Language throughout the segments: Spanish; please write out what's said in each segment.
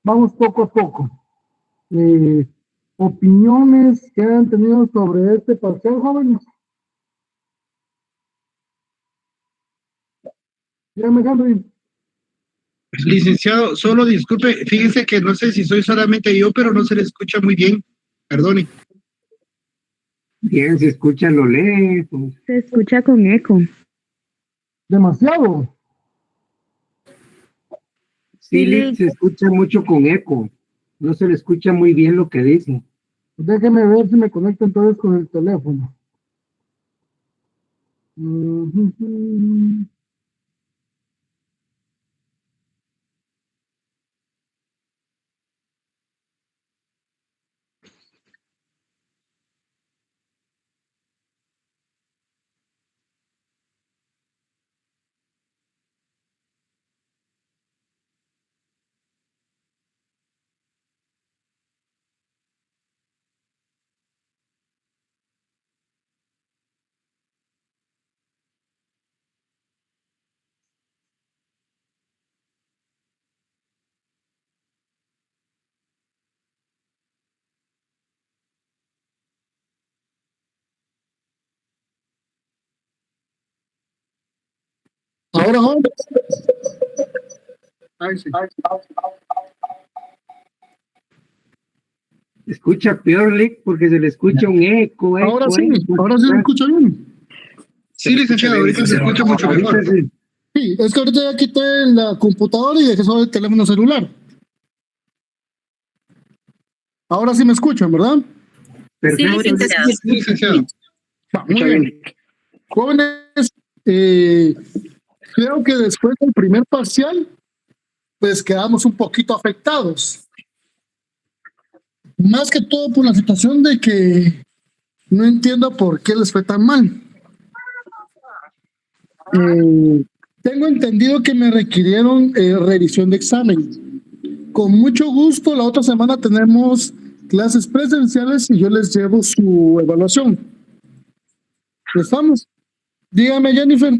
vamos poco a poco. Opiniones que han tenido sobre este parcial, jóvenes. Dígame, Henry. Licenciado, solo disculpe, fíjese que no sé si soy solamente yo, pero no se le escucha muy bien. Perdone. Bien, se escucha lo lejos. Se escucha con eco. Demasiado. Sí, se escucha mucho con eco. No se le escucha muy bien lo que dice. Déjeme ver si me conecto entonces con el teléfono. Ahora, jóvenes. Ay, sí. Escucha peor, Lick, porque se le escucha un eco. Ahora sí me escucho bien. Sí, licenciado, ahorita se escucha mucho mejor. Ahorita sí. Sí, es que ahorita ya quité la computadora y dejé solo el teléfono celular. Ahora sí me escuchan, ¿verdad? Perfecto. Sí, licenciado. Va, muy bien. Jóvenes, creo que después del primer parcial, pues quedamos un poquito afectados. Más que todo por la situación de que no entiendo por qué les fue tan mal. Tengo entendido que me requirieron revisión de examen. Con mucho gusto, la otra semana tenemos clases presenciales y yo les llevo su evaluación. ¿Estamos? Dígame, Jennifer.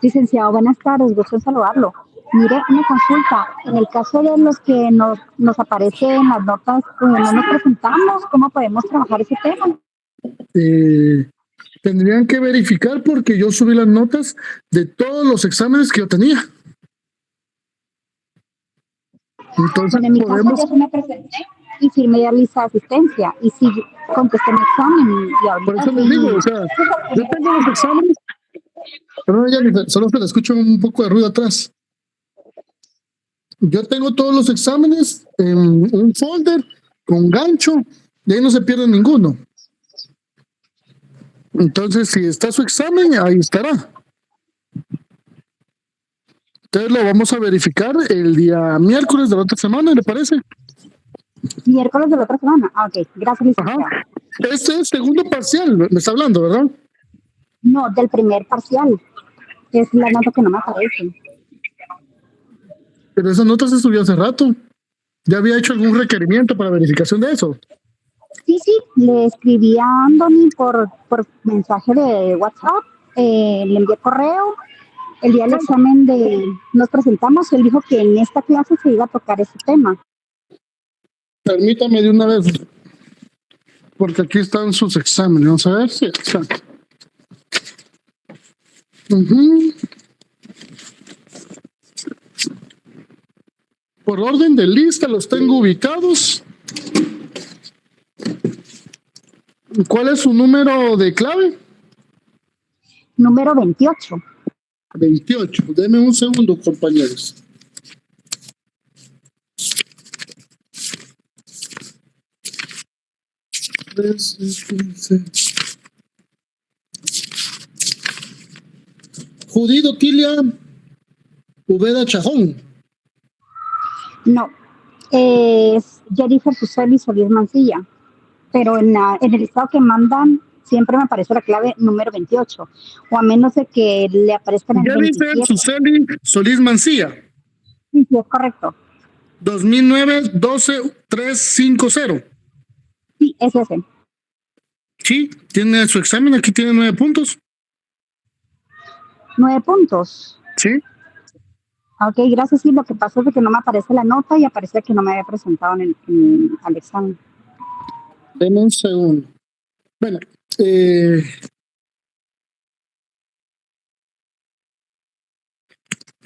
Licenciado, buenas tardes, gusto en saludarlo. Mire, una consulta. En el caso de los que nos aparecen en las notas, como no nos presentamos, ¿cómo podemos trabajar ese tema? Tendrían que verificar porque yo subí las notas de todos los exámenes que yo tenía. Entonces, Bueno, en mi caso yo sí me presenté y firmé ya lista de asistencia y sí contesté mi examen y ahorita por eso les digo, o sea, yo tengo los exámenes. Perdón, Jennifer, solo se le escucha un poco de ruido atrás. Yo tengo todos los exámenes en un folder con gancho, de ahí no se pierde ninguno. Entonces, si está su examen, ahí estará. Entonces lo vamos a verificar el día miércoles de la otra semana, ¿le parece? Miércoles de la otra semana. Ah, ok, gracias, licenciado. Ajá. Este es segundo parcial, me está hablando, ¿verdad? No, del primer parcial. Es la nota que no me aparece. Pero esa nota se subió hace rato. ¿Ya había hecho algún requerimiento para verificación de eso? Sí, le escribí a Anthony por mensaje de WhatsApp, le envié correo. El día del examen nos presentamos, él dijo que en esta clase se iba a tocar ese tema. Permítame de una vez, porque aquí están sus exámenes. Vamos a ver si están. Por orden de lista los tengo ubicados. ¿Cuál es su número de clave? Número 28. 28. Denme un segundo, compañeros. Judido Tilia Ubeda Chajón. No, es Jennifer Suseli Solís Mancilla, pero en el listado que mandan siempre me aparece la clave número 28, o a menos de que le aparezca en el Jennifer 27. Suseli Solís Mancilla. Sí, es correcto. 2009-12-350. Sí, es ese. Sí, tiene su examen, aquí tiene 9 puntos. 9 puntos. Sí. Ok, gracias. Sí, lo que pasa es que no me aparece la nota y aparece que no me había presentado al examen. Denme un segundo. Bueno,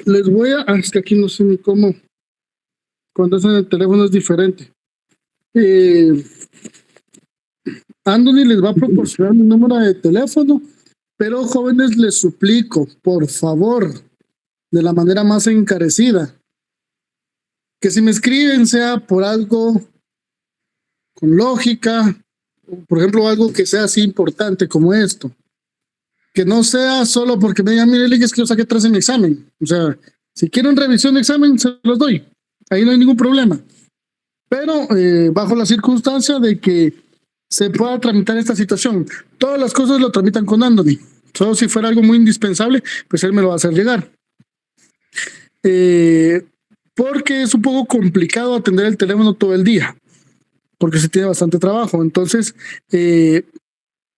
les voy a... es que aquí no sé ni cómo. Cuando hacen el teléfono es diferente. Anthony les va a proporcionar mi número de teléfono, pero jóvenes les suplico, por favor, de la manera más encarecida, que si me escriben sea por algo con lógica, por ejemplo, algo que sea así importante como esto. Que no sea solo porque me digan, mire, es que yo saqué 3 en mi examen. O sea, si quieren revisión de examen, se los doy. Ahí no hay ningún problema. Pero bajo la circunstancia de que se pueda tramitar esta situación. Todas las cosas lo tramitan con Anthony. Solo si fuera algo muy indispensable, pues él me lo va a hacer llegar. Porque es un poco complicado atender el teléfono todo el día, porque se tiene bastante trabajo. Entonces,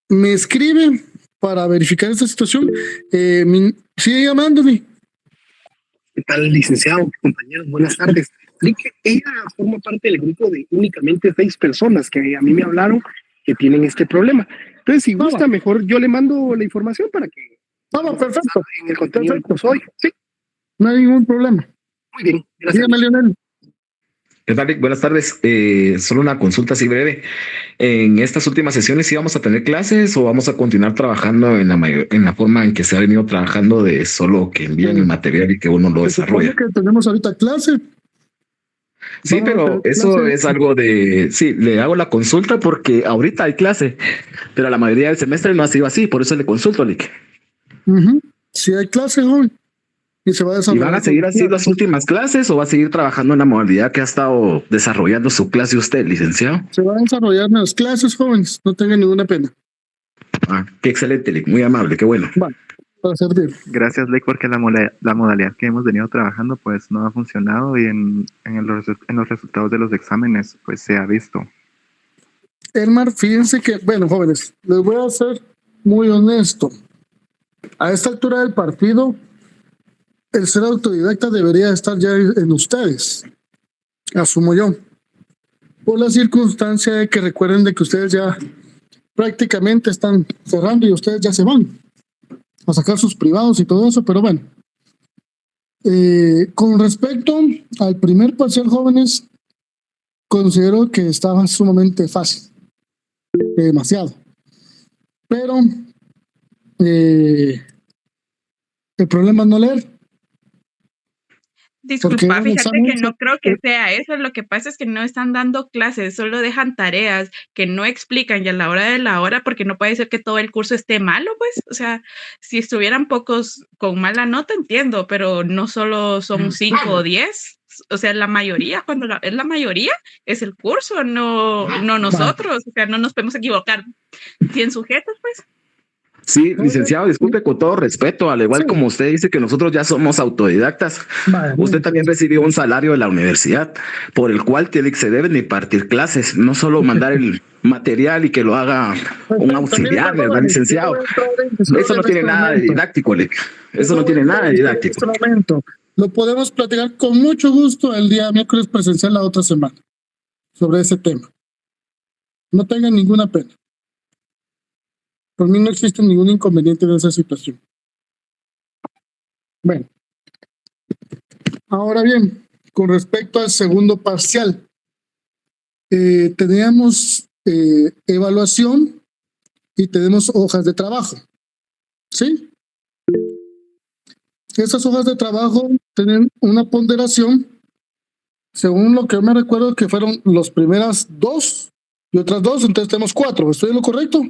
me escribe para verificar esta situación. Sigue llamándome. ¿Qué tal, licenciado? Compañeros, buenas tardes. Ella forma parte del grupo de únicamente 6 personas que a mí me hablaron que tienen este problema. Entonces, si gusta, mejor yo le mando la información para que... Vamos, perfecto. En el contenido del curso hoy. Sí. No hay ningún problema. Muy bien, gracias. Dígame, Leonel. ¿Qué tal, Rick? Buenas tardes. Solo una consulta así breve. ¿En estas últimas sesiones sí vamos a tener clases o vamos a continuar trabajando en la forma en que se ha venido trabajando de solo que envían el material y que uno lo desarrolla? Que tenemos ahorita clase. Sí, pero eso es algo de... Sí, le hago la consulta porque ahorita hay clase, pero la mayoría del semestre no ha sido así, por eso le consulto, Lick. Sí hay clase hoy. Y se va a desarrollar. ¿Y van a seguir así las últimas clases o va a seguir trabajando en la modalidad que ha estado desarrollando su clase usted, licenciado? Se van a desarrollar en las clases, jóvenes. No tengan ninguna pena. Ah, qué excelente, Lick. Muy amable, qué bueno. Vale, para servir. Gracias, Lick, porque la modalidad que hemos venido trabajando pues no ha funcionado y en los resultados de los exámenes pues se ha visto. Elmar, fíjense que, bueno, jóvenes, les voy a ser muy honesto. A esta altura del partido, el ser autodidacta debería estar ya en ustedes, asumo yo, por la circunstancia de que recuerden de que ustedes ya prácticamente están cerrando y ustedes ya se van a sacar sus privados y todo eso, pero bueno. Con respecto al primer parcial, jóvenes, considero que estaba sumamente fácil, demasiado, pero el problema es no leer. Disculpa, fíjate que no creo que sea eso. Lo que pasa es que no están dando clases, solo dejan tareas que no explican y a la hora de la hora, porque no puede ser que todo el curso esté malo, pues. O sea, si estuvieran pocos con mala nota, entiendo, pero no solo son 5 o 10. O sea, la mayoría, cuando es la mayoría, es el curso, no nosotros. O sea, no nos podemos equivocar 100 sujetos, pues. Sí, licenciado, disculpe con todo respeto, al igual como usted dice que nosotros ya somos autodidactas, usted también recibió un salario de la universidad, por el cual se deben impartir clases, no solo mandar el material y que lo haga un auxiliar, ¿verdad, licenciado? Eso no tiene nada de didáctico, eso no tiene nada de didáctico. En este momento, lo podemos platicar con mucho gusto el día miércoles presencial la otra semana sobre ese tema. No tengan ninguna pena. Por mí no existe ningún inconveniente en esa situación. Bueno. Ahora bien, con respecto al segundo parcial, teníamos evaluación y tenemos hojas de trabajo. ¿Sí? Esas hojas de trabajo tienen una ponderación, según lo que yo me recuerdo que fueron las primeras 2 y otras 2, entonces tenemos 4. ¿Estoy en lo correcto?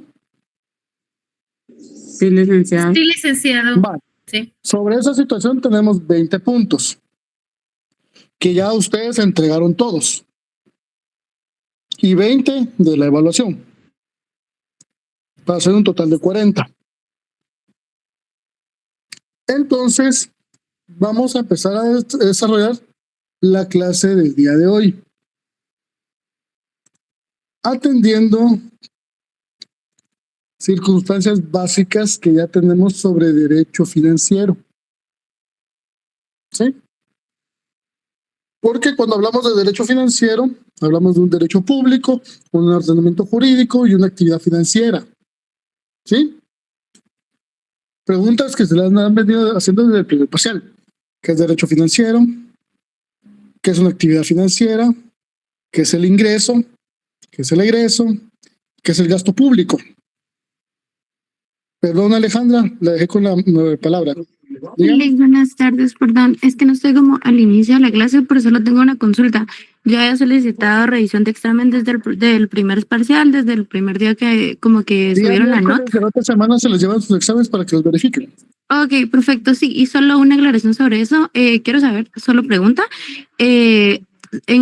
Sí, licenciado. Sí, licenciado. Vale. Sí. Sobre esa situación tenemos 20 puntos, que ya ustedes entregaron todos, y 20 de la evaluación, para hacer un total de 40. Entonces, vamos a empezar a desarrollar la clase del día de hoy, atendiendo circunstancias básicas que ya tenemos sobre derecho financiero. ¿Sí? Porque cuando hablamos de derecho financiero, hablamos de un derecho público, un ordenamiento jurídico y una actividad financiera. ¿Sí? Preguntas que se las han venido haciendo desde el primer parcial. ¿Qué es derecho financiero? ¿Qué es una actividad financiera? ¿Qué es el ingreso? ¿Qué es el egreso? ¿Qué es el gasto público? Perdón, Alejandra, la dejé con la palabra. Lick, buenas tardes, perdón, es que no estoy como al inicio de la clase, pero solo tengo una consulta. Yo había solicitado revisión de examen desde del primer parcial, desde el primer día que como que subieron la nota. La otra semana se les llevan sus exámenes para que los verifiquen. Ok, perfecto, sí, y solo una aclaración sobre eso. Quiero saber, solo pregunta, ¿en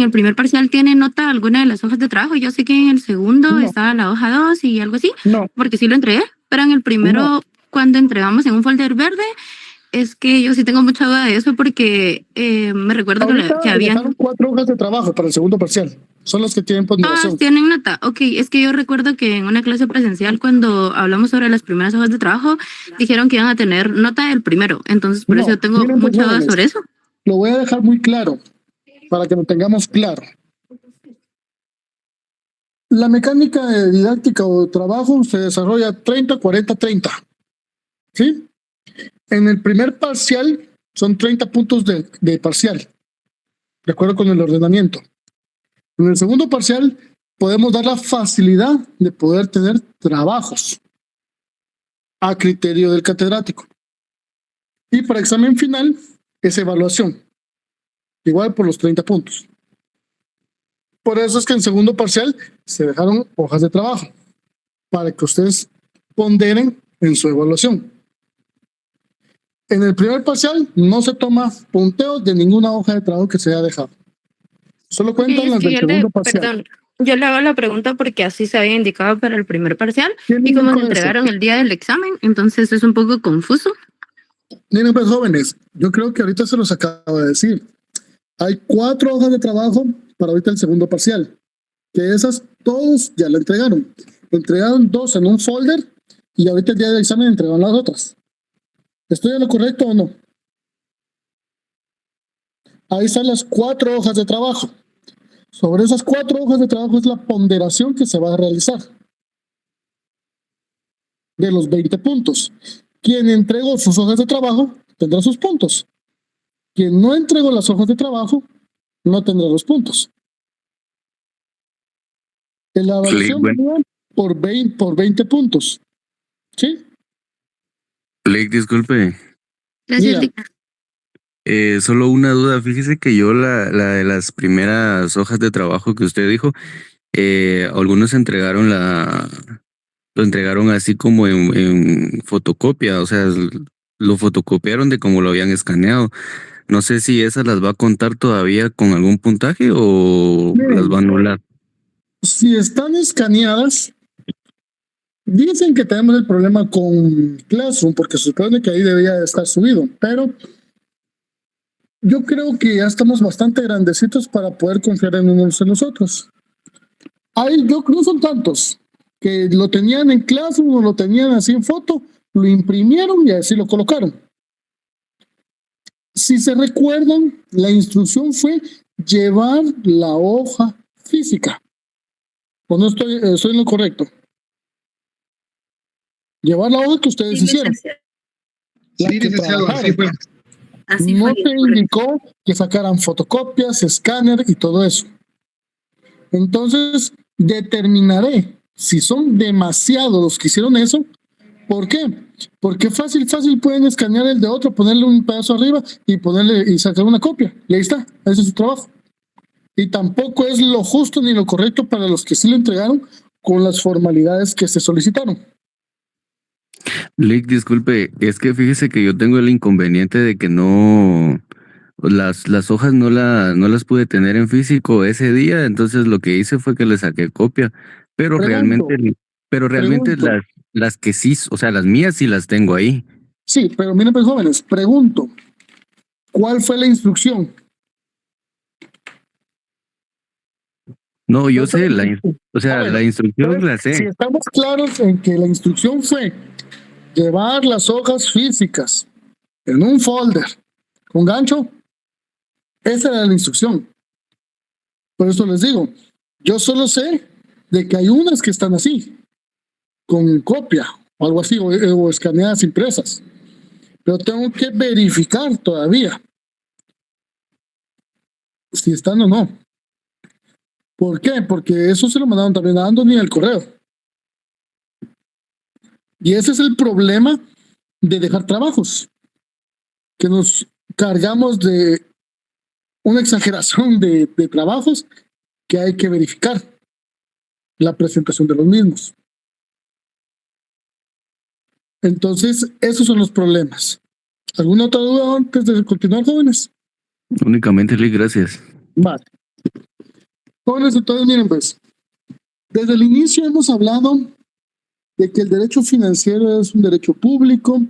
el primer parcial tiene nota alguna de las hojas de trabajo? Yo sé que en el segundo No. estaba la hoja 2 y algo así, No. porque sí lo entregué, pero en el primero, No. cuando entregamos en un folder verde, es que yo sí tengo mucha duda de eso porque me recuerdo que habían... dejaron 4 hojas de trabajo para el segundo parcial. Son las que tienen ponderación. tienen nota. Ok, es que yo recuerdo que en una clase presencial cuando hablamos sobre las primeras hojas de trabajo dijeron que iban a tener nota del primero. Entonces por eso yo tengo miren, pues, mucha duda jóvenes, sobre eso. Lo voy a dejar muy claro para que lo tengamos claro. La mecánica de didáctica o de trabajo se desarrolla 30, 40, 30. ¿Sí? En el primer parcial son 30 puntos de parcial, de acuerdo con el ordenamiento. En el segundo parcial podemos dar la facilidad de poder tener trabajos a criterio del catedrático. Y para examen final es evaluación, igual por los 30 puntos. Por eso es que en segundo parcial se dejaron hojas de trabajo, para que ustedes ponderen en su evaluación. En el primer parcial no se toma punteo de ninguna hoja de trabajo que se haya dejado. Solo cuentan las del segundo parcial. Perdón, yo le hago la pregunta porque así se había indicado para el primer parcial ¿Quién y como indicó se eso? entregaron el día del examen, entonces es un poco confuso. Miren, pues, jóvenes, yo creo que ahorita se los acabo de decir. Hay 4 hojas de trabajo para ahorita el segundo parcial, que esas todos ya la entregaron. Entregaron 2 en un folder y ahorita el día del examen entregaron las otras. ¿Estoy en lo correcto o no? Ahí están las 4 hojas de trabajo. Sobre esas 4 hojas de trabajo es la ponderación que se va a realizar de los 20 puntos. Quien entregó sus hojas de trabajo tendrá sus puntos. Quien no entregó las hojas de trabajo no tendrá los puntos. En la evaluación por 20 puntos. ¿Sí? Blake, disculpe. Gracias, Mira. Lick. Solo una duda. Fíjese que yo la de las primeras hojas de trabajo que usted dijo, algunos entregaron lo entregaron así como en fotocopia, o sea, lo fotocopiaron de como lo habían escaneado. No sé si esas las va a contar todavía con algún puntaje o Miren. las va a anular. Si están escaneadas, dicen que tenemos el problema con Classroom, porque se supone que ahí debería de estar subido, pero yo creo que ya estamos bastante grandecitos para poder confiar en unos en los otros. Yo no son tantos que lo tenían en Classroom o lo tenían así en foto, lo imprimieron y así lo colocaron. Si se recuerdan, la instrucción fue llevar la hoja física. ¿O no estoy en lo correcto? Llevar la hoja que ustedes hicieron. La Sí, que licenciado, así trabajaron. fue. No se indicó que sacaran fotocopias, escáner y todo eso. Entonces, determinaré si son demasiados los que hicieron eso. ¿Por qué? Porque fácil pueden escanear el de otro, ponerle un pedazo arriba y sacar una copia. Y ahí está, ese es su trabajo. Y tampoco es lo justo ni lo correcto para los que sí lo entregaron con las formalidades que se solicitaron. Lick, disculpe, es que fíjese que yo tengo el inconveniente de que no, las hojas no las pude tener en físico ese día, entonces lo que hice fue que le saqué copia, pero realmente las que sí, o sea, las mías sí las tengo ahí. Sí, pero miren pues jóvenes, pregunto, ¿cuál fue la instrucción? No, yo sé, la instrucción la sé. Si estamos claros en que la instrucción fue llevar las hojas físicas en un folder con gancho, esa era la instrucción. Por eso les digo, yo solo sé de que hay unas que están así, con copia o algo así, o escaneadas impresas. Pero tengo que verificar todavía si están o no. ¿Por qué? Porque eso se lo mandaron también a Anthony al correo. Y ese es el problema de dejar trabajos, que nos cargamos de una exageración de trabajos que hay que verificar la presentación de los mismos. Entonces, esos son los problemas. ¿Alguna otra duda antes de continuar, jóvenes? Únicamente, Lick, gracias. Vale. Jóvenes, entonces miren pues, desde el inicio hemos hablado de que el derecho financiero es un derecho público,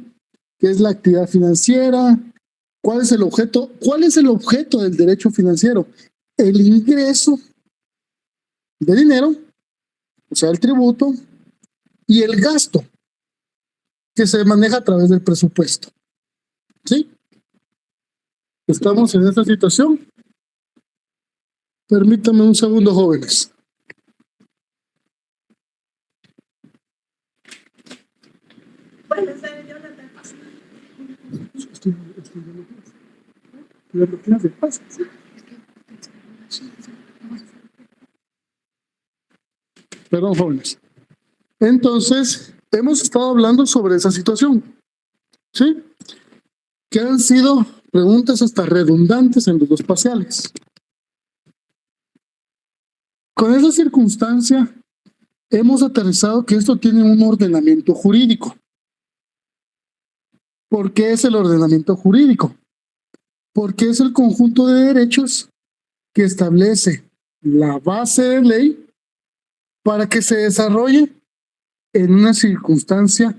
que es la actividad financiera. ¿Cuál es el objeto? ¿Cuál es el objeto del derecho financiero? El ingreso de dinero, o sea, el tributo, y el gasto, que se maneja a través del presupuesto. ¿Sí? Estamos en esta situación. Permítanme un segundo, jóvenes. Perdón, jóvenes. Entonces, hemos estado hablando sobre esa situación. ¿Sí? Que han sido preguntas hasta redundantes en los dos parciales. Con esa circunstancia, hemos aterrizado que esto tiene un ordenamiento jurídico. ¿Por qué es el ordenamiento jurídico? Porque es el conjunto de derechos que establece la base de ley para que se desarrolle en una circunstancia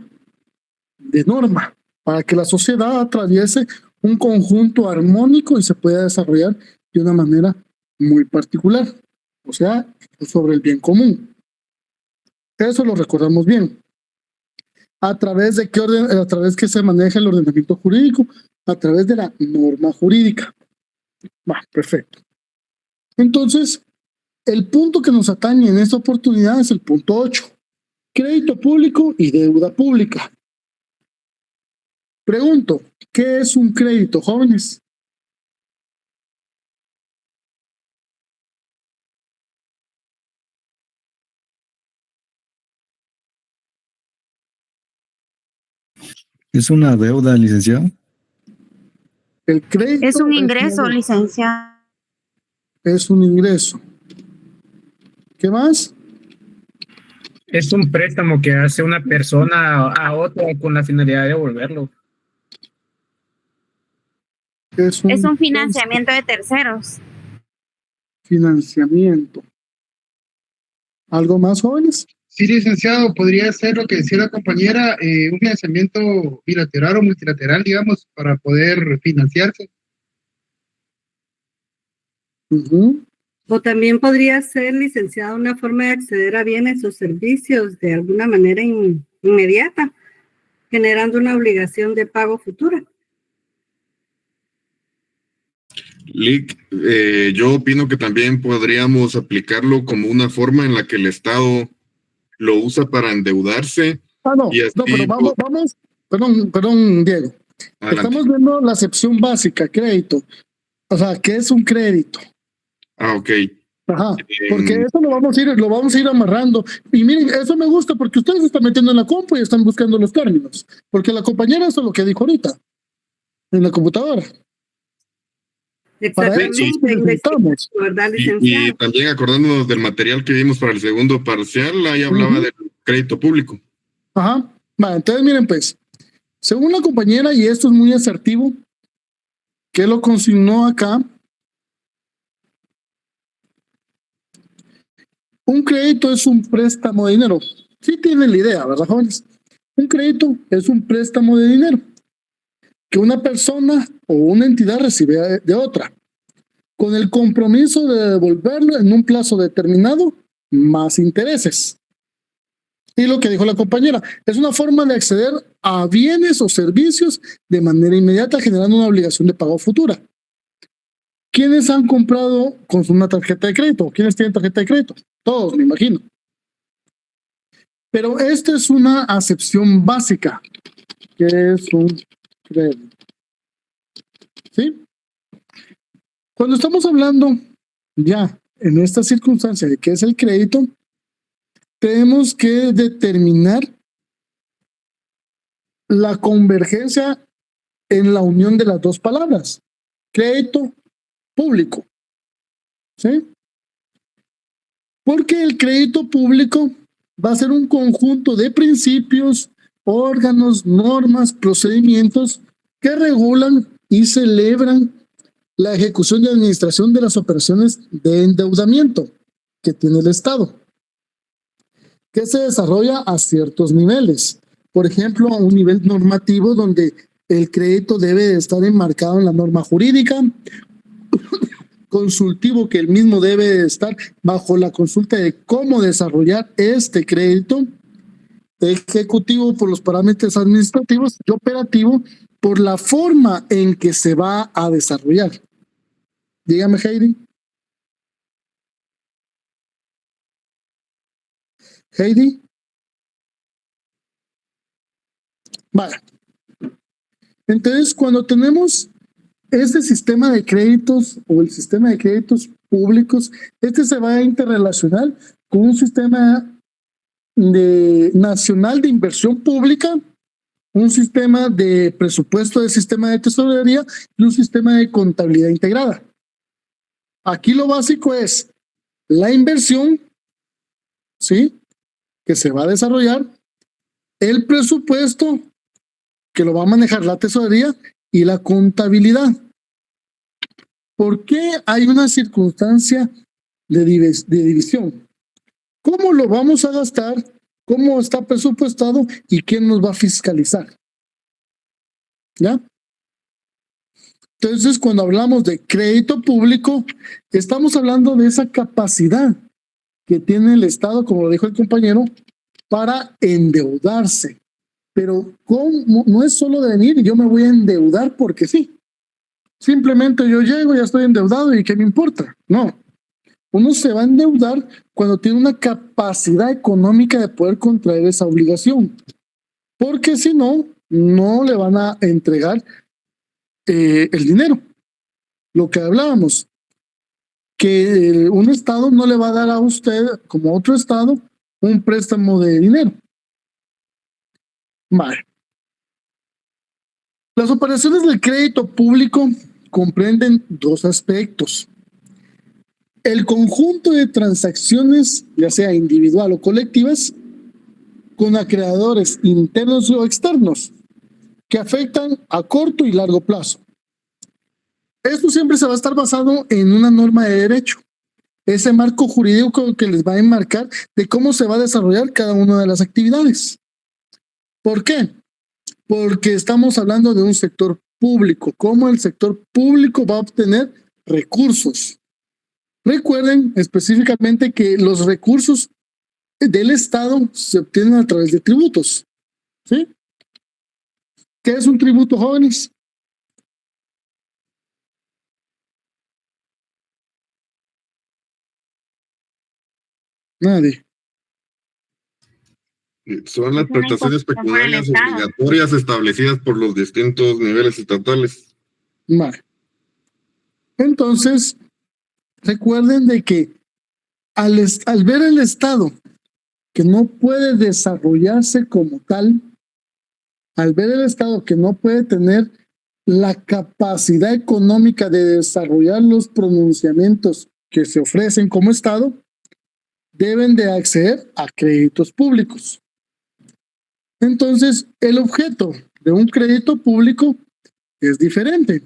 de norma, para que la sociedad atraviese un conjunto armónico y se pueda desarrollar de una manera muy particular, o sea, sobre el bien común. Eso lo recordamos bien. ¿A través de qué orden? A través que se maneja el ordenamiento jurídico, a través de la norma jurídica. Va, perfecto. Entonces, el punto que nos atañe en esta oportunidad es el punto 8. Crédito público y deuda pública. Pregunto, ¿qué es un crédito, jóvenes? ¿Es una deuda, licenciado? El crédito Es un ingreso, licenciado. Es un ingreso. ¿Qué más? Es un préstamo que hace una persona a otra con la finalidad de devolverlo. Es un financiamiento de terceros. Financiamiento. ¿Algo más, jóvenes? Sí, licenciado, podría ser lo que decía la compañera, un financiamiento bilateral o multilateral, digamos, para poder financiarse. O también podría ser, licenciado, una forma de acceder a bienes o servicios de alguna manera inmediata, generando una obligación de pago futura. Lick, yo opino que también podríamos aplicarlo como una forma en la que el Estado lo usa para endeudarse. No, pero vamos, perdón, Diego. Adelante. Estamos viendo la acepción básica, crédito. O sea, ¿qué es un crédito? Ah, ok. Ajá, porque eso lo vamos a ir amarrando. Y miren, eso me gusta porque ustedes se están metiendo en la compu y están buscando los términos. Porque la compañera eso es lo que dijo ahorita, en la computadora. Exactamente. Y también acordándonos del material que vimos para el segundo parcial, ahí hablaba del crédito público. Ajá. Vale, entonces miren pues, según la compañera, y esto es muy asertivo, que lo consignó acá, un crédito es un préstamo de dinero. Sí tienen la idea, ¿verdad, jóvenes? Un crédito es un préstamo de dinero que una persona o una entidad recibe de otra, con el compromiso de devolverlo en un plazo determinado, más intereses. Y lo que dijo la compañera, es una forma de acceder a bienes o servicios de manera inmediata, generando una obligación de pago futura. ¿Quiénes han comprado con una tarjeta de crédito? ¿Quiénes tienen tarjeta de crédito? Todos, me imagino. Pero esta es una acepción básica, que es un crédito. ¿Sí? Cuando estamos hablando ya en esta circunstancia de qué es el crédito, tenemos que determinar la convergencia en la unión de las dos palabras, crédito público. ¿Sí? Porque el crédito público va a ser un conjunto de principios, órganos, normas, procedimientos que regulan y celebran la ejecución y administración de las operaciones de endeudamiento que tiene el Estado, que se desarrolla a ciertos niveles. Por ejemplo, a un nivel normativo donde el crédito debe de estar enmarcado en la norma jurídica, consultivo que el mismo debe de estar bajo la consulta de cómo desarrollar este crédito, ejecutivo por los parámetros administrativos y operativo por la forma en que se va a desarrollar. Dígame, Heidi. Heidi. Vale. Entonces, cuando tenemos este sistema de créditos o el sistema de créditos públicos, este se va a interrelacionar con un sistema nacional de inversión pública, un sistema de presupuesto del sistema de tesorería y un sistema de contabilidad integrada. Aquí lo básico es la inversión, ¿sí?, que se va a desarrollar, el presupuesto que lo va a manejar la tesorería y la contabilidad. ¿Por qué hay una circunstancia de división? ¿Cómo lo vamos a gastar? ¿Cómo está presupuestado? ¿Y quién nos va a fiscalizar? ¿Ya? Entonces, cuando hablamos de crédito público, estamos hablando de esa capacidad que tiene el Estado, como lo dijo el compañero, para endeudarse. Pero ¿cómo? No es solo de venir y yo me voy a endeudar porque sí. Simplemente yo llego, ya estoy endeudado y ¿qué me importa? No. Uno se va a endeudar cuando tiene una capacidad económica de poder contraer esa obligación. Porque si no, no le van a entregar el dinero. Lo que hablábamos, que un Estado no le va a dar a usted, como otro Estado, un préstamo de dinero. Vale. Las operaciones del crédito público comprenden dos aspectos. El conjunto de transacciones, ya sea individual o colectivas, con acreedores internos o externos, que afectan a corto y largo plazo. Esto siempre se va a estar basado en una norma de derecho, ese marco jurídico que les va a enmarcar de cómo se va a desarrollar cada una de las actividades. ¿Por qué? Porque estamos hablando de un sector público, cómo el sector público va a obtener recursos. Recuerden específicamente que los recursos del Estado se obtienen a través de tributos. ¿Sí? ¿Qué es un tributo, jóvenes? Nadie. Son las prestaciones pecuniarias obligatorias establecidas por los distintos niveles estatales. Vale. Entonces, recuerden de que al ver el Estado que no puede desarrollarse como tal, al ver el Estado que no puede tener la capacidad económica de desarrollar los pronunciamientos que se ofrecen como Estado, deben de acceder a créditos públicos. Entonces, el objeto de un crédito público es diferente,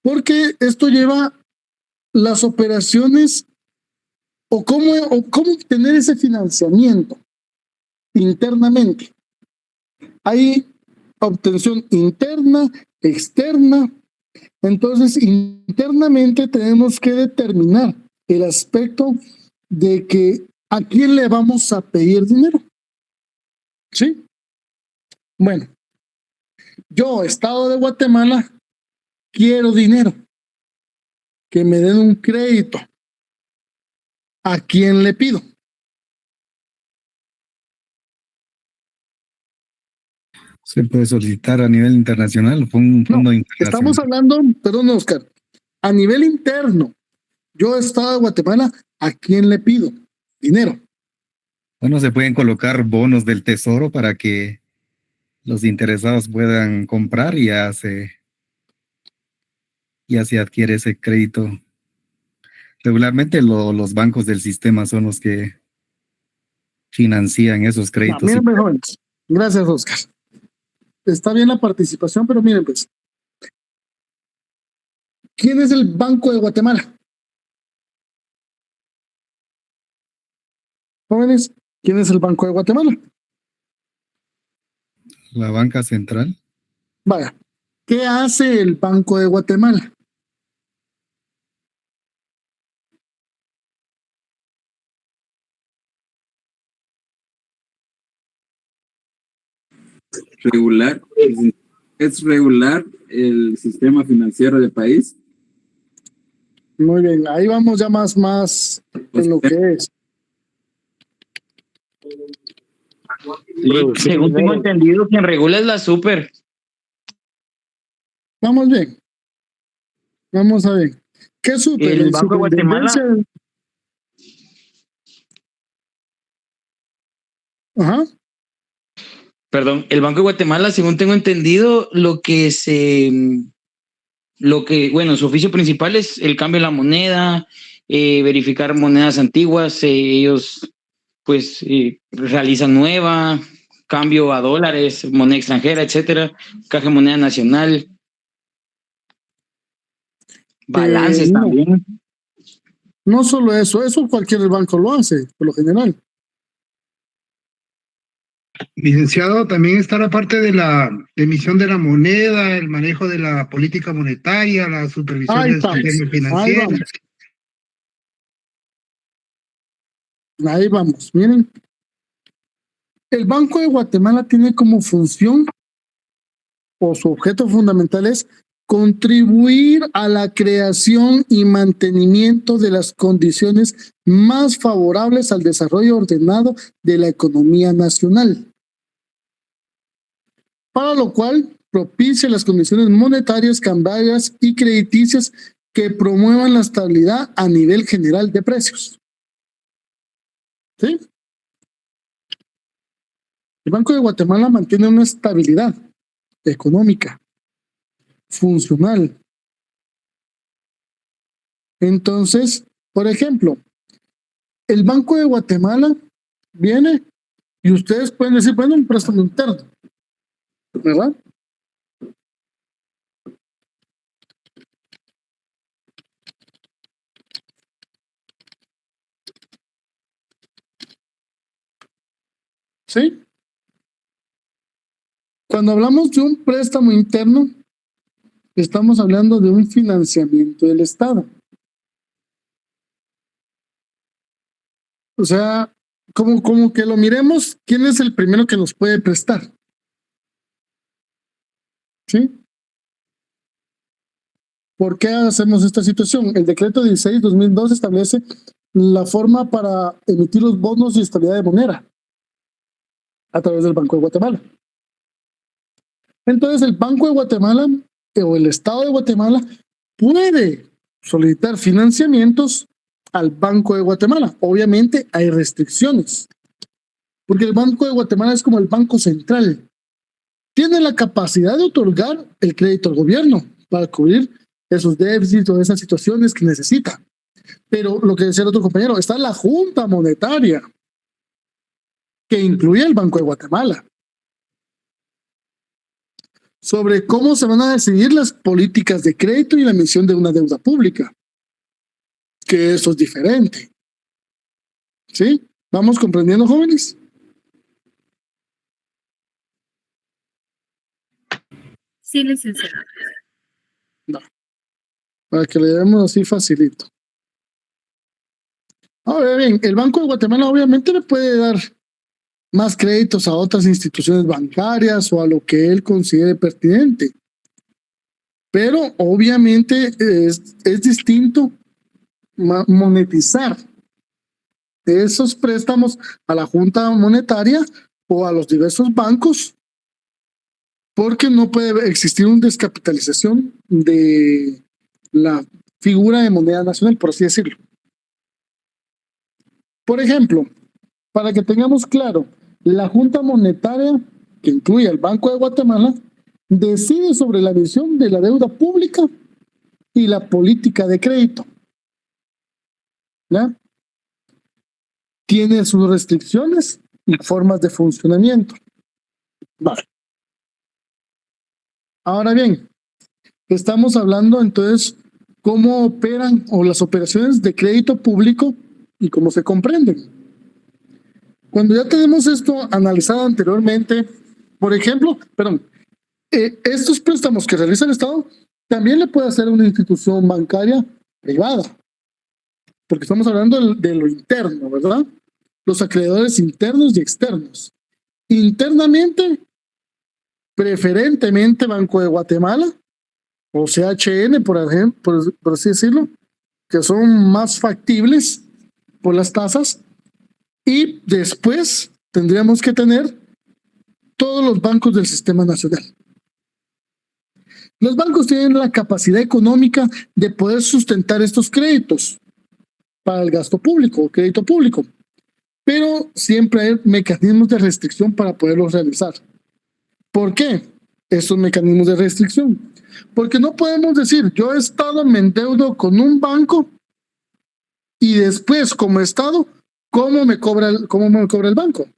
porque esto lleva las operaciones o cómo obtener ese financiamiento internamente. Hay obtención interna, externa. Entonces, internamente tenemos que determinar el aspecto de que a quién le vamos a pedir dinero. ¿Sí? Bueno, yo, Estado de Guatemala, quiero dinero. que me den un crédito, ¿a quién le pido? Se puede solicitar a nivel internacional, fue un fondo internacional. Estamos hablando, perdón, Oscar, a nivel interno. Yo, Estado de Guatemala, ¿a quién le pido dinero? Bueno, se pueden colocar bonos del tesoro para que los interesados puedan comprar y ya se adquiere ese crédito. Regularmente los bancos del sistema son los que financian esos créditos. Miren, jóvenes. Gracias, Oscar. Está bien la participación, pero miren, pues. ¿Quién es el Banco de Guatemala? Jóvenes, ¿quién es el Banco de Guatemala? La banca central. Vaya, ¿qué hace el Banco de Guatemala? Regular, es regular el sistema financiero del país. Muy bien, ahí vamos ya más en lo que es. Según tengo entendido, quien regula es la super. Vamos bien. Vamos a ver. ¿Qué super? El Banco de Guatemala. Ajá. Perdón, el Banco de Guatemala, según tengo entendido, bueno, su oficio principal es el cambio de la moneda, verificar monedas antiguas, ellos pues realizan nueva, cambio a dólares, moneda extranjera, etcétera, caja de moneda nacional, balances No. también. No solo eso cualquier banco lo hace, por lo general. Licenciado, también está la parte de la emisión de la moneda, el manejo de la política monetaria, la supervisión del sistema financiero. Ahí vamos, miren. El Banco de Guatemala tiene como función, o su objeto fundamental es contribuir a la creación y mantenimiento de las condiciones más favorables al desarrollo ordenado de la economía nacional, para lo cual propicia las condiciones monetarias, cambiarias y crediticias que promuevan la estabilidad a nivel general de precios. ¿Sí? El Banco de Guatemala mantiene una estabilidad económica, funcional. Entonces, por ejemplo, el Banco de Guatemala viene y ustedes pueden decir, bueno, un préstamo interno, ¿verdad? ¿Sí? Cuando hablamos de un préstamo interno, estamos hablando de un financiamiento del Estado. O sea, como que lo miremos, ¿quién es el primero que nos puede prestar? ¿Sí? ¿Por qué hacemos esta situación? El decreto 16/2002 establece la forma para emitir los bonos y estabilidad de moneda a través del Banco de Guatemala. Entonces, el Banco de Guatemala o el Estado de Guatemala puede solicitar financiamientos al Banco de Guatemala. Obviamente hay restricciones, porque el Banco de Guatemala es como el Banco Central. Tiene la capacidad de otorgar el crédito al gobierno para cubrir esos déficits o esas situaciones que necesita. Pero lo que decía el otro compañero, está la Junta Monetaria, que incluye el Banco de Guatemala, sobre cómo se van a decidir las políticas de crédito y la emisión de una deuda pública, que eso es diferente. ¿Sí? ¿Vamos comprendiendo, jóvenes? Sí, licenciado. No. Para que le demos así facilito. Ahora bien, el Banco de Guatemala obviamente le puede dar más créditos a otras instituciones bancarias o a lo que él considere pertinente. Pero obviamente es distinto monetizar esos préstamos a la Junta Monetaria o a los diversos bancos, porque no puede existir una descapitalización de la figura de moneda nacional, por así decirlo. Por ejemplo, para que tengamos claro, la Junta Monetaria, que incluye al Banco de Guatemala, decide sobre la emisión de la deuda pública y la política de crédito. ¿Ya? Tiene sus restricciones y formas de funcionamiento. Vale. Ahora bien, estamos hablando entonces cómo operan o las operaciones de crédito público y cómo se comprenden. Cuando ya tenemos esto analizado anteriormente, por ejemplo, estos préstamos que realiza el Estado también le puede hacer una institución bancaria privada, porque estamos hablando de lo interno, ¿verdad? Los acreedores internos y externos. Internamente, preferentemente Banco de Guatemala o CHN, por ejemplo, por así decirlo, que son más factibles por las tasas, y después tendríamos que tener todos los bancos del sistema nacional. Los bancos tienen la capacidad económica de poder sustentar estos créditos para el gasto público, crédito público, pero siempre hay mecanismos de restricción para poderlos realizar. ¿Por qué estos mecanismos de restricción? Porque no podemos decir, yo Estado me endeudo con un banco y después como Estado, ¿cómo me cobra el banco?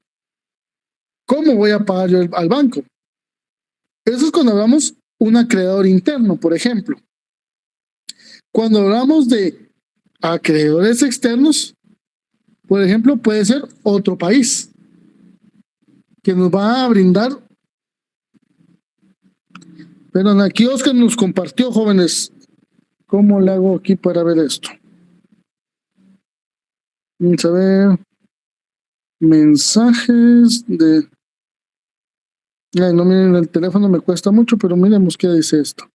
¿Cómo voy a pagar yo al banco? Eso es cuando hablamos un acreedor interno, por ejemplo. Cuando hablamos de acreedores externos, por ejemplo, puede ser otro país que nos va a brindar. Pero aquí Oscar nos compartió, jóvenes, ¿cómo le hago aquí para ver esto? Vamos a ver. Mensajes de... Ay, no, miren, el teléfono me cuesta mucho, pero miremos qué dice esto.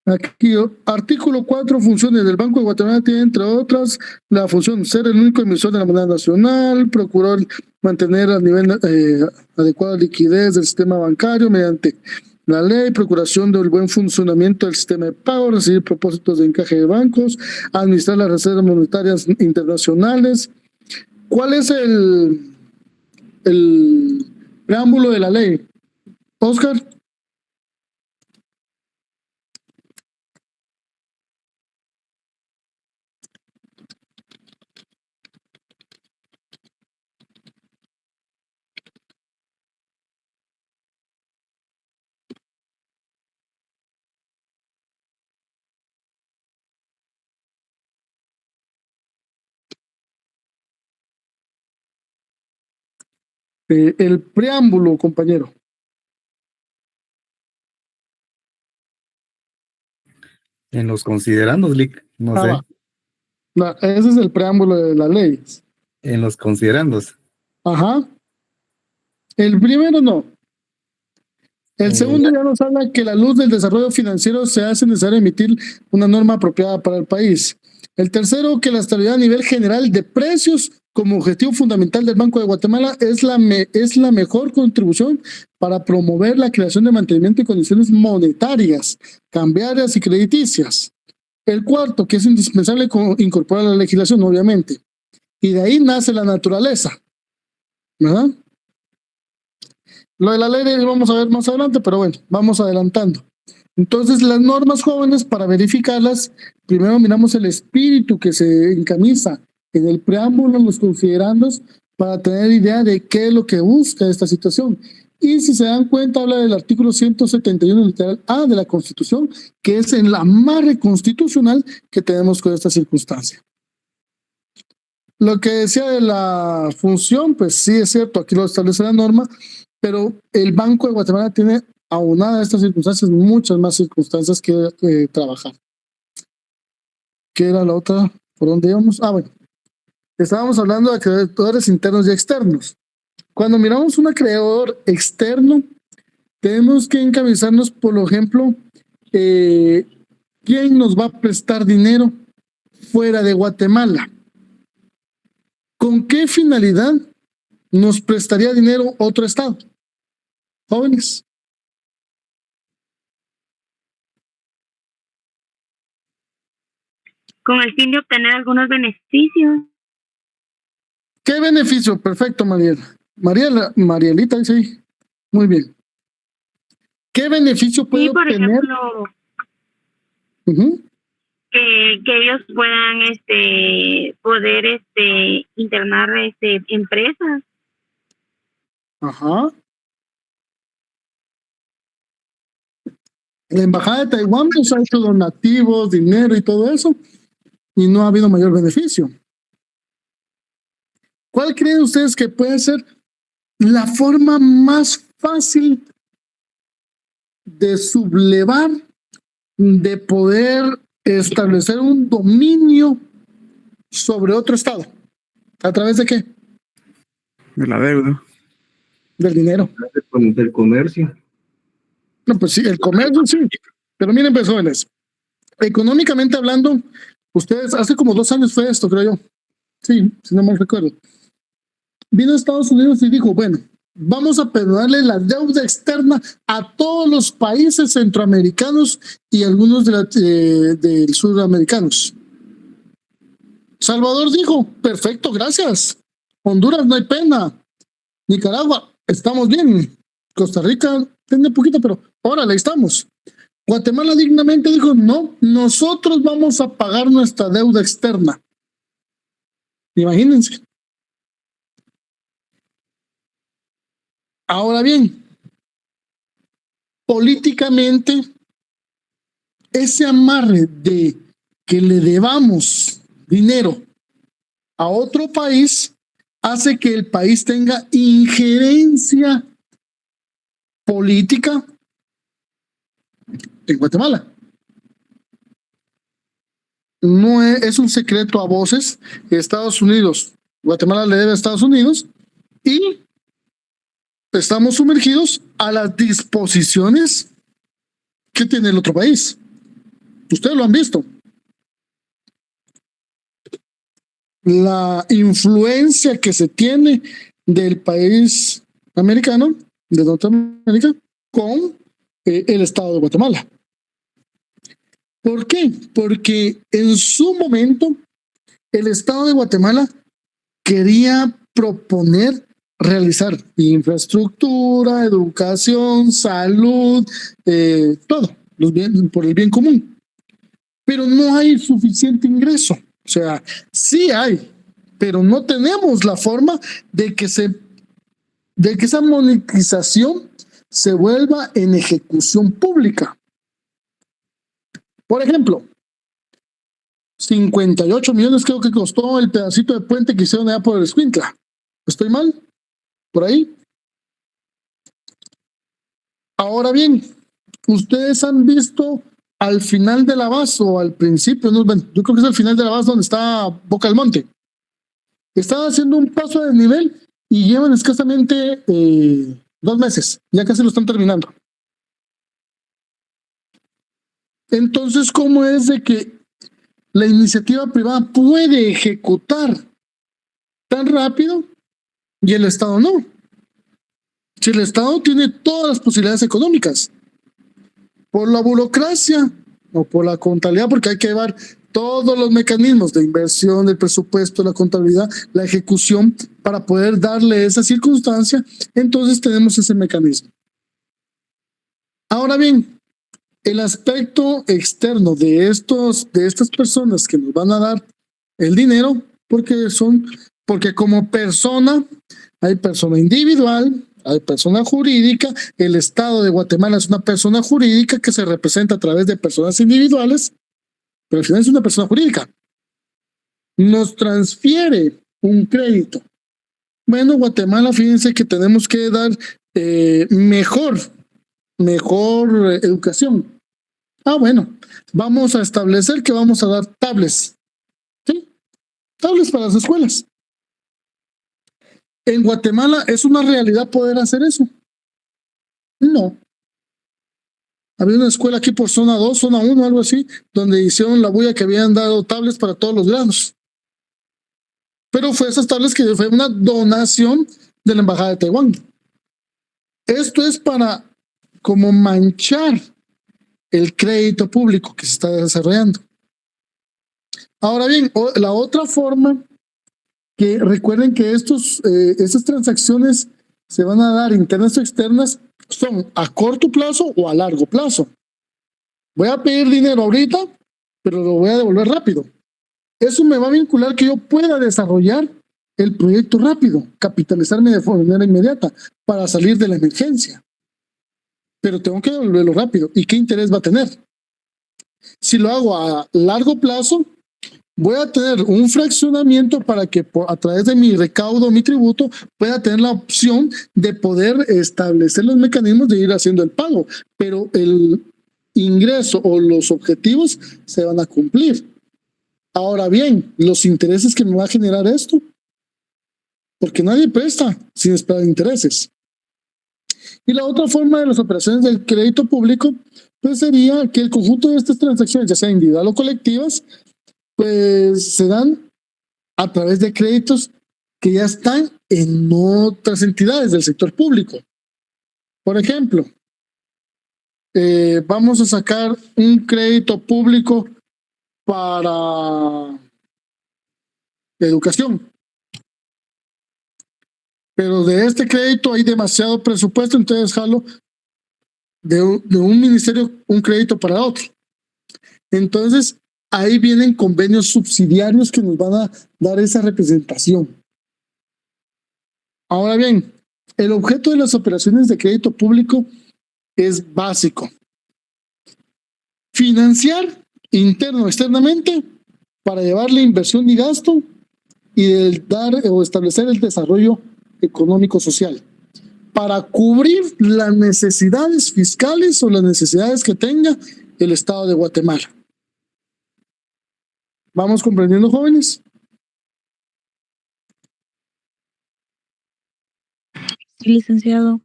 Aquí, artículo 4, funciones del Banco de Guatemala tiene, entre otras, la función ser el único emisor de la moneda nacional, procurar mantener a nivel adecuada liquidez del sistema bancario mediante la ley, procuración del buen funcionamiento del sistema de pago, recibir propósitos de encaje de bancos, administrar las reservas monetarias internacionales. ¿Cuál es el preámbulo de la ley? Oscar. El preámbulo, compañero. En los considerandos, Lick, no sé. No, ese es el preámbulo de la ley. En los considerandos. Ajá. El primero no. El segundo ya nos habla que a la luz del desarrollo financiero se hace necesario emitir una norma apropiada para el país. El tercero, que la estabilidad a nivel general de precios como objetivo fundamental del Banco de Guatemala es la mejor contribución para promover la creación de mantenimiento y condiciones monetarias, cambiarias y crediticias. El cuarto, que es indispensable incorporar la legislación, obviamente. Y de ahí nace la naturaleza, ¿verdad? Lo de la ley lo vamos a ver más adelante, pero bueno, vamos adelantando. Entonces, las normas, jóvenes, para verificarlas, primero miramos el espíritu que se encamisa en el preámbulo, en los considerandos, para tener idea de qué es lo que busca esta situación. Y si se dan cuenta, habla del artículo 171 literal A de la Constitución, que es el amarre constitucional que tenemos con esta circunstancia. Lo que decía de la función, pues sí es cierto, aquí lo establece la norma, pero el Banco de Guatemala tiene, aunada a estas circunstancias, muchas más circunstancias que trabajar. ¿Qué era la otra? ¿Por dónde íbamos? Bueno. Estábamos hablando de acreedores internos y externos. Cuando miramos un acreedor externo, tenemos que encabezarnos, por ejemplo, ¿quién nos va a prestar dinero fuera de Guatemala? ¿Con qué finalidad nos prestaría dinero otro estado? Jóvenes. Con el fin de obtener algunos beneficios. ¿Qué beneficio? Perfecto, Marielita, sí. Muy bien. ¿Qué beneficio puede por obtener? ejemplo, que ellos puedan poder internar empresas. Ajá. La embajada de Taiwán nos ha hecho donativos, dinero y todo eso, y no ha habido mayor beneficio. ¿Cuál creen ustedes que puede ser la forma más fácil de sublevar, de poder establecer un dominio sobre otro estado? ¿A través de qué? De la deuda. Del dinero. Del comercio. No, pues sí, el comercio sí. Pero miren, pues, jóvenes, económicamente hablando, ustedes, hace como 2 años fue esto, creo yo. Sí, si no mal recuerdo. Vino a Estados Unidos y dijo, bueno, vamos a perdonarle la deuda externa a todos los países centroamericanos y algunos del sudamericanos. Salvador dijo, perfecto, gracias. Honduras, no hay pena. Nicaragua, estamos bien. Costa Rica, tiene poquito, pero órale, ahí estamos. Guatemala dignamente dijo, no, nosotros vamos a pagar nuestra deuda externa. Imagínense. Ahora bien, políticamente, ese amarre de que le debamos dinero a otro país hace que el país tenga injerencia política en Guatemala. No es un secreto a voces. Estados Unidos, Guatemala le debe a Estados Unidos y estamos sumergidos a las disposiciones que tiene el otro país. Ustedes lo han visto. La influencia que se tiene del país americano, de Norteamérica, con el Estado de Guatemala. ¿Por qué? Porque en su momento el Estado de Guatemala quería proponer realizar infraestructura, educación, salud, todo, por el bien común. Pero no hay suficiente ingreso. O sea, sí hay, pero no tenemos la forma de que esa monetización se vuelva en ejecución pública. Por ejemplo, 58 millones creo que costó el pedacito de puente que hicieron allá por el Escuintla. ¿Estoy mal? ¿Por ahí? Ahora bien, ustedes han visto al final de la base o al principio, no, bueno, yo creo que es al final de la base donde está Boca del Monte. Están haciendo un paso de nivel y llevan escasamente 2 meses. Ya casi lo están terminando. Entonces, ¿cómo es de que la iniciativa privada puede ejecutar tan rápido y el Estado no? Si el Estado tiene todas las posibilidades económicas, por la burocracia o por la contabilidad, porque hay que llevar todos los mecanismos de inversión, del presupuesto, la contabilidad, la ejecución, para poder darle esa circunstancia, entonces tenemos ese mecanismo. Ahora bien, el aspecto externo de estas personas que nos van a dar el dinero, porque como persona, hay persona individual, hay persona jurídica, el Estado de Guatemala es una persona jurídica que se representa a través de personas individuales, pero al final es una persona jurídica. Nos transfiere un crédito. Bueno, Guatemala, fíjense que tenemos que dar mejor educación. Bueno, vamos a establecer que vamos a dar tablets. ¿Sí? Tablets para las escuelas. ¿En Guatemala es una realidad poder hacer eso? No. Había una escuela aquí por zona 2, zona 1, algo así, donde hicieron la bulla que habían dado tablets para todos los grados. Pero fue esas tablets que fue una donación de la Embajada de Taiwán. Esto es para como manchar el crédito público que se está desarrollando. Ahora bien, la otra forma, que recuerden que estas transacciones se van a dar internas o externas, son a corto plazo o a largo plazo. Voy a pedir dinero ahorita, pero lo voy a devolver rápido. Eso me va a vincular que yo pueda desarrollar el proyecto rápido, capitalizarme de manera inmediata para salir de la emergencia. Pero tengo que devolverlo rápido. ¿Y qué interés va a tener? Si lo hago a largo plazo, voy a tener un fraccionamiento para que a través de mi recaudo, mi tributo, pueda tener la opción de poder establecer los mecanismos de ir haciendo el pago. Pero el ingreso o los objetivos se van a cumplir. Ahora bien, los intereses que me va a generar esto, porque nadie presta sin esperar intereses. Y la otra forma de las operaciones del crédito público, pues sería que el conjunto de estas transacciones, ya sea individual o colectivas, pues se dan a través de créditos que ya están en otras entidades del sector público. Por ejemplo, vamos a sacar un crédito público para educación. Pero de este crédito hay demasiado presupuesto, entonces jalo de un ministerio un crédito para otro. Entonces, ahí vienen convenios subsidiarios que nos van a dar esa representación. Ahora bien, el objeto de las operaciones de crédito público es básico. Financiar interno o externamente para llevar la inversión y gasto y dar o establecer el desarrollo económico-social para cubrir las necesidades fiscales o las necesidades que tenga el Estado de Guatemala. ¿Vamos comprendiendo, jóvenes? Sí, licenciado.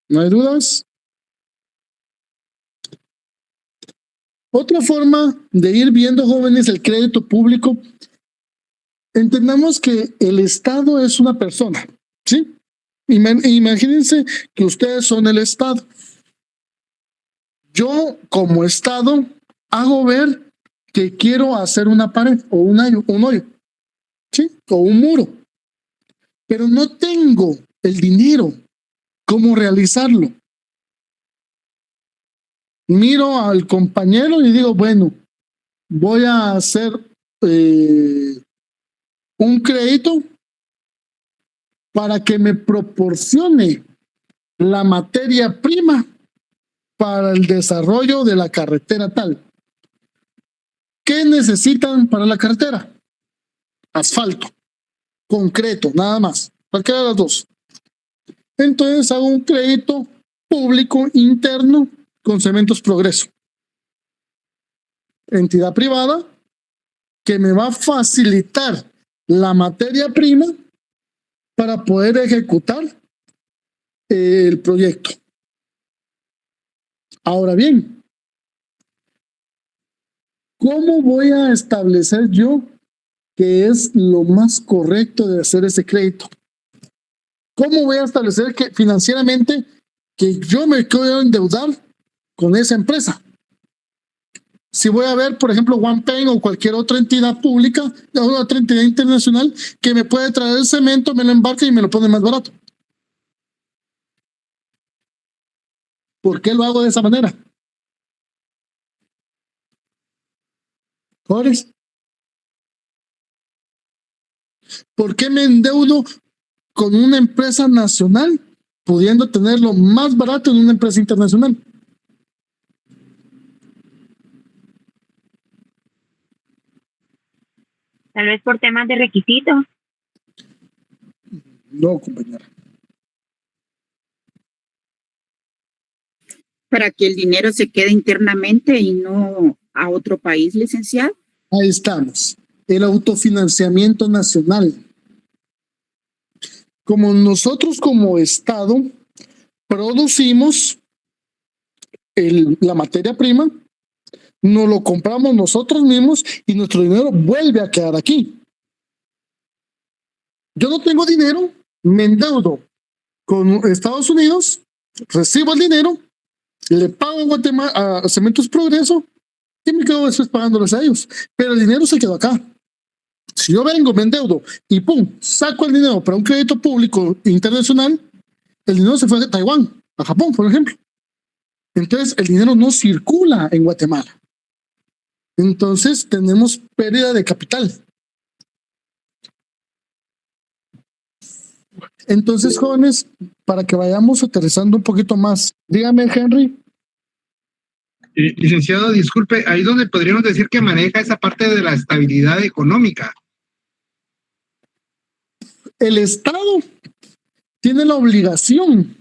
¿No hay dudas? Otra forma de ir viendo, jóvenes, el crédito público, entendamos que el Estado es una persona, ¿sí? Imagínense que ustedes son el Estado. Yo, como Estado, hago ver que quiero hacer una pared o un hoyo, ¿sí? O un muro. Pero no tengo el dinero. ¿Cómo realizarlo? Miro al compañero y digo, bueno, voy a hacer un crédito para que me proporcione la materia prima para el desarrollo de la carretera tal. ¿Qué necesitan para la carretera? Asfalto, concreto, nada más. Cualquiera de las dos. Entonces hago un crédito público interno con Cementos Progreso. Entidad privada que me va a facilitar la materia prima para poder ejecutar el proyecto. Ahora bien, ¿cómo voy a establecer yo que es lo más correcto de hacer ese crédito? ¿Cómo voy a establecer que financieramente que yo me quiero endeudar con esa empresa? Si voy a ver, por ejemplo, OnePaint o cualquier otra entidad pública o otra entidad internacional que me puede traer el cemento, me lo embarca y me lo pone más barato. ¿Por qué lo hago de esa manera? ¿Jóvenes? ¿Por qué me endeudo con una empresa nacional pudiendo tenerlo más barato en una empresa internacional? Tal vez por temas de requisitos. No, compañera. Para que el dinero se quede internamente y no a otro país, licenciado. Ahí estamos. El autofinanciamiento nacional. Como nosotros como Estado producimos la materia prima, nos lo compramos nosotros mismos y nuestro dinero vuelve a quedar aquí. Yo no tengo dinero, me endeudo con Estados Unidos, recibo el dinero, le pago a Guatemala, a Cementos Progreso, y me quedo después pagándoles a ellos. Pero el dinero se quedó acá. Si yo vengo, me endeudo y pum, saco el dinero para un crédito público internacional, el dinero se fue a Taiwán, a Japón, por ejemplo. Entonces, el dinero no circula en Guatemala. Entonces, tenemos pérdida de capital. Entonces, jóvenes, para que vayamos aterrizando un poquito más, dígame, Henry. Licenciado, disculpe, ahí donde podríamos decir que maneja esa parte de la estabilidad económica. El Estado tiene la obligación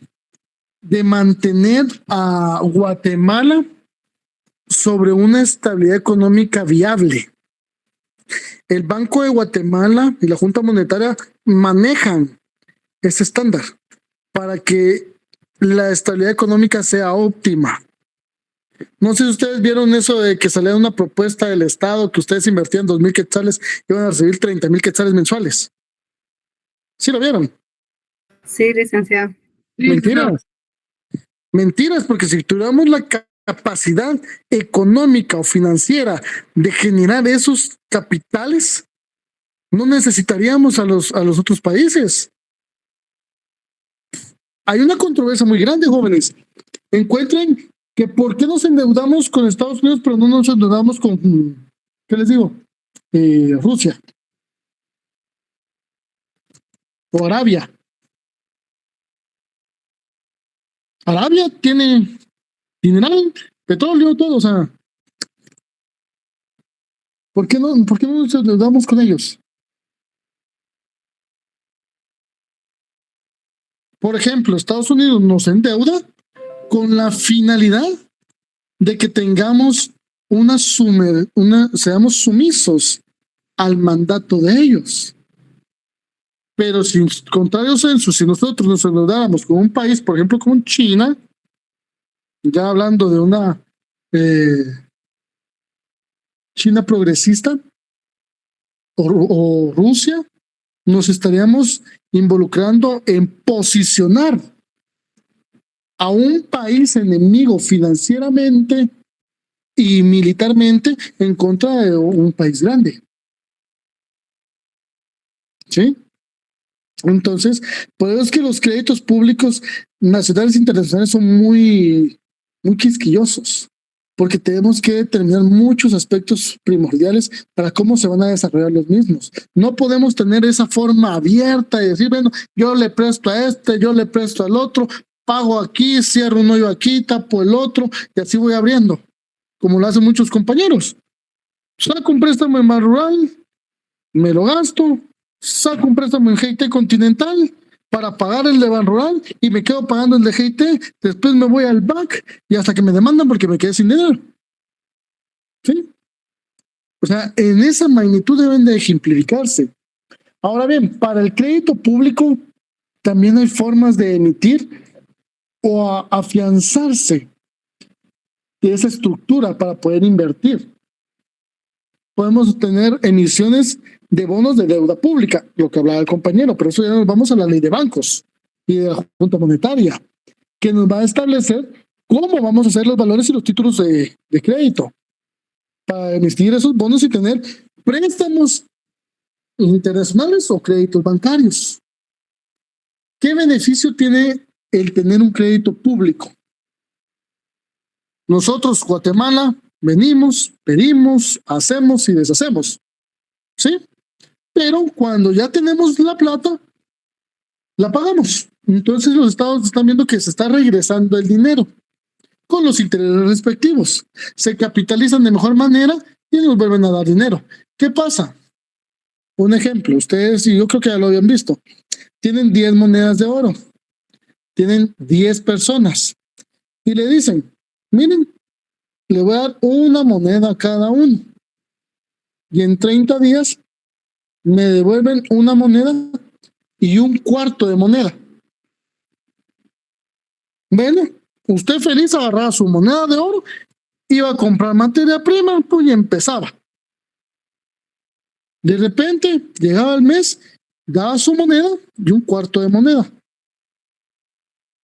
de mantener a Guatemala sobre una estabilidad económica viable. El Banco de Guatemala y la Junta Monetaria manejan ese estándar para que la estabilidad económica sea óptima. No sé si ustedes vieron eso de que salía una propuesta del Estado que ustedes invertían 2,000 quetzales y iban a recibir 30,000 quetzales mensuales. ¿Sí lo vieron? Sí, licenciado. Mentiras. Mentiras, porque si tuviéramos la capacidad económica o financiera de generar esos capitales, no necesitaríamos a los otros países. Hay una controversia muy grande, jóvenes. Encuentren que por qué nos endeudamos con Estados Unidos, pero no nos endeudamos con, ¿qué les digo? Rusia. O Arabia. Arabia tiene dineral, petróleo, todo, o sea. ¿Por qué no nos endeudamos con ellos? Por ejemplo, Estados Unidos nos endeuda con la finalidad de que tengamos seamos sumisos al mandato de ellos. Pero si contrario censo, si nosotros nos endeudáramos con un país, por ejemplo, como China, ya hablando de una China progresista o Rusia, nos estaríamos involucrando en posicionar a un país enemigo financieramente y militarmente en contra de un país grande. ¿Sí? Entonces, por eso es que los créditos públicos nacionales e internacionales son muy quisquillosos, porque tenemos que determinar muchos aspectos primordiales para cómo se van a desarrollar los mismos. No podemos tener esa forma abierta y decir, bueno, yo le presto a este, yo le presto al otro, pago aquí, cierro un hoyo aquí, tapo el otro, y así voy abriendo, como lo hacen muchos compañeros. Saco un préstamo en Ban Rural, me lo gasto, saco un préstamo en GIT Continental para pagar el de Ban Rural y me quedo pagando el de GIT, después me voy al BAC y hasta que me demandan porque me quedé sin dinero. ¿Sí? O sea, en esa magnitud deben de ejemplificarse. Ahora bien, para el crédito público también hay formas de emitir o afianzarse de esa estructura para poder invertir. Podemos tener emisiones de bonos de deuda pública, lo que hablaba el compañero, pero eso ya nos vamos a la ley de bancos y de la Junta Monetaria, que nos va a establecer cómo vamos a hacer los valores y los títulos de crédito para emitir esos bonos y tener préstamos internacionales o créditos bancarios. ¿Qué beneficio tiene el tener un crédito público? Nosotros, Guatemala, venimos, pedimos, hacemos y deshacemos. ¿Sí? Pero cuando ya tenemos la plata, la pagamos. Entonces los estados están viendo que se está regresando el dinero con los intereses respectivos. Se capitalizan de mejor manera y nos vuelven a dar dinero. ¿Qué pasa? Un ejemplo, ustedes, y yo creo que ya lo habían visto, tienen 10 monedas de oro, tienen 10 personas y le dicen, miren, le voy a dar una moneda a cada uno y en 30 días me devuelven una moneda y un cuarto de moneda. Bueno, usted feliz agarraba su moneda de oro, iba a comprar materia prima, pues y empezaba. De repente, llegaba el mes, daba su moneda y un cuarto de moneda.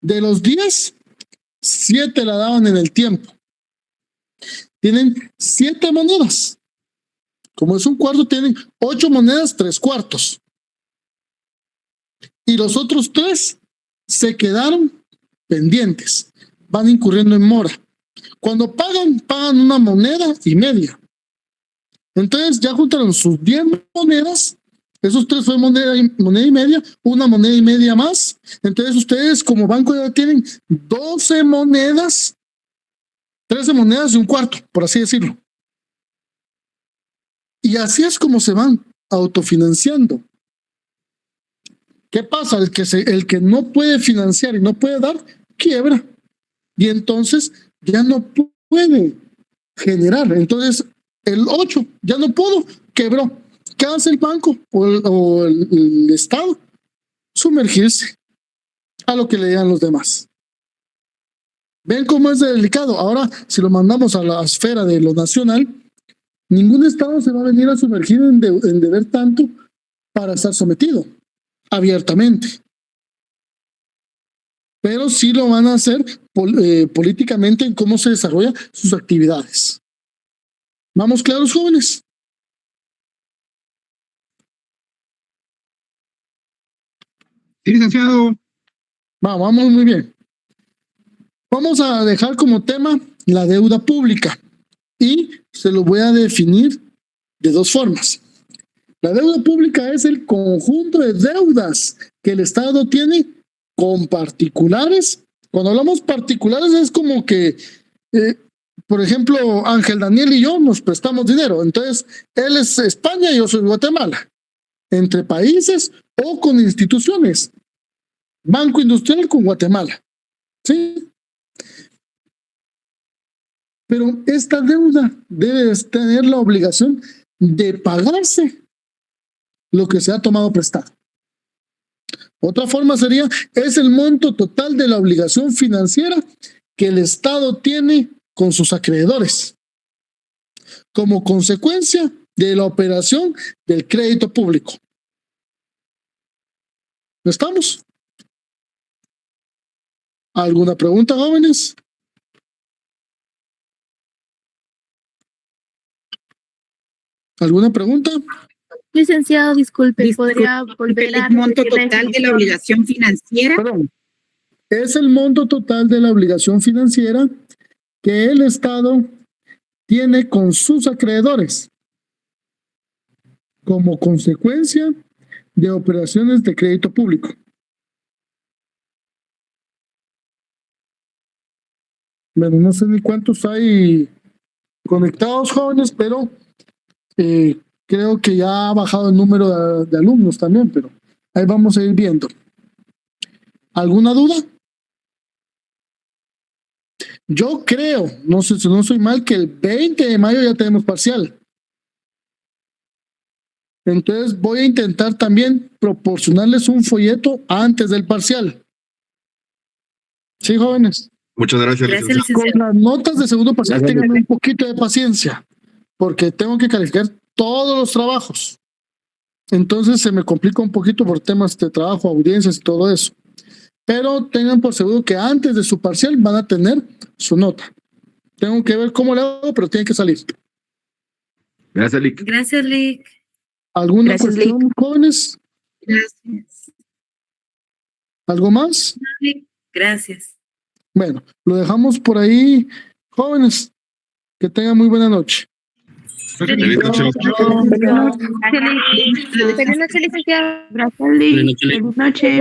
De los 10, 7 la daban en el tiempo. Tienen 7 monedas. Como es un cuarto, tienen 8 monedas, 3 cuartos. Y los otros 3 se quedaron pendientes. Van incurriendo en mora. Cuando pagan una moneda y media. Entonces ya juntaron sus 10 monedas. Esos 3 fue moneda y media, una moneda y media más. Entonces ustedes como banco ya tienen 12 monedas, 13 monedas y un cuarto, por así decirlo. Y así es como se van autofinanciando. ¿Qué pasa? El que no puede financiar y no puede dar, quiebra. Y entonces ya no puede generar. Entonces el 8 ya no pudo, quebró. ¿Qué hace el banco o el Estado? Sumergirse a lo que le digan los demás. ¿Ven cómo es delicado? Ahora, si lo mandamos a la esfera de lo nacional, ningún Estado se va a venir a sumergir en deber tanto para estar sometido abiertamente. Pero sí lo van a hacer políticamente en cómo se desarrollan sus actividades. ¿Vamos claros, jóvenes? Sí, licenciado. Vamos muy bien. Vamos a dejar como tema la deuda pública y se lo voy a definir de 2 formas. La deuda pública es el conjunto de deudas que el Estado tiene con particulares. Cuando hablamos particulares es como que, por ejemplo, Ángel Daniel y yo nos prestamos dinero. Entonces, él es España y yo soy Guatemala. Entre países o con instituciones. Banco Industrial con Guatemala. ¿Sí? Pero esta deuda debe tener la obligación de pagarse lo que se ha tomado prestado. Otra forma sería, es el monto total de la obligación financiera que el Estado tiene con sus acreedores, como consecuencia de la operación del crédito público. ¿No estamos? ¿Alguna pregunta, jóvenes? ¿Alguna pregunta? Licenciado, disculpe, ¿podría volver a el monto repetir la total de la definición? obligación financiera? Perdón. Es el monto total de la obligación financiera que el Estado tiene con sus acreedores como consecuencia de operaciones de crédito público. Bueno, no sé ni cuántos hay conectados, jóvenes, pero creo que ya ha bajado el número de alumnos también, pero ahí vamos a ir viendo. ¿Alguna duda? Yo creo, no sé si no soy mal, que el 20 de mayo ya tenemos parcial. Entonces voy a intentar también proporcionarles un folleto antes del parcial. ¿Sí, jóvenes? Muchas gracias, licenciado. Con las notas de segundo parcial tengan un poquito de paciencia, porque tengo que calificar todos los trabajos. Entonces se me complica un poquito por temas de trabajo, audiencias y todo eso. Pero tengan por seguro que antes de su parcial van a tener su nota. Tengo que ver cómo le hago, pero tiene que salir. Gracias, Lick. Gracias, Lick. ¿Alguna cuestión, jóvenes? Gracias. ¿Algo más? Gracias. Bueno, lo dejamos por ahí, jóvenes. Que tengan muy buena noche. Feliz noche, licenciado. Gracias, Lick. Feliz noche.